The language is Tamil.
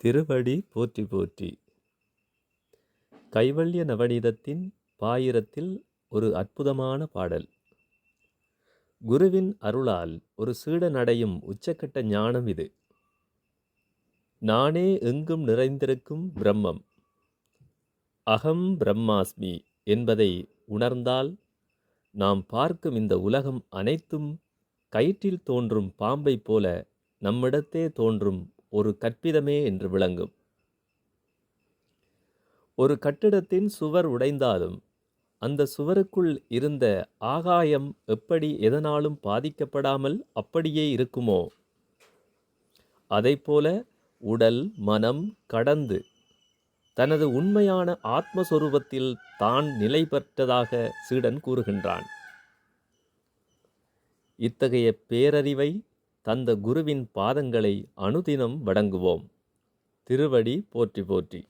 திருவடி போற்றி போற்றி. கைவல்ய நவநீதத்தின் பாயிரத்தில் ஒரு அற்புதமான பாடல். குருவின் அருளால் ஒரு சீடன் அடையும் உச்சக்கட்ட ஞானம் இது. நானே எங்கும் நிறைந்திருக்கும் பிரம்மம், அகம் பிரம்மாஸ்மி என்பதை உணர்ந்தால் நாம் பார்க்கும் இந்த உலகம் அனைத்தும் கயிற்றில் தோன்றும் பாம்பை போல நம்மிடத்தே தோன்றும் ஒரு கற்பிதமே என்று விளங்கும். ஒரு கட்டிடத்தின் சுவர் உடைந்தாலும் அந்த சுவருக்குள் இருந்த ஆகாயம் எப்படி எதனாலும் பாதிக்கப்படாமல் அப்படியே இருக்குமோ, அதைப்போல உடல் மனம் கடந்து தனது உண்மையான ஆத்மஸ்வரூபத்தில் தான் நிலை பெற்றதாக சீடன் கூறுகின்றான். இத்தகைய பேரறிவை தந்த குருவின் பாதங்களை அனுதினம் வணங்குவோம். திருவடி போற்றி போற்றி.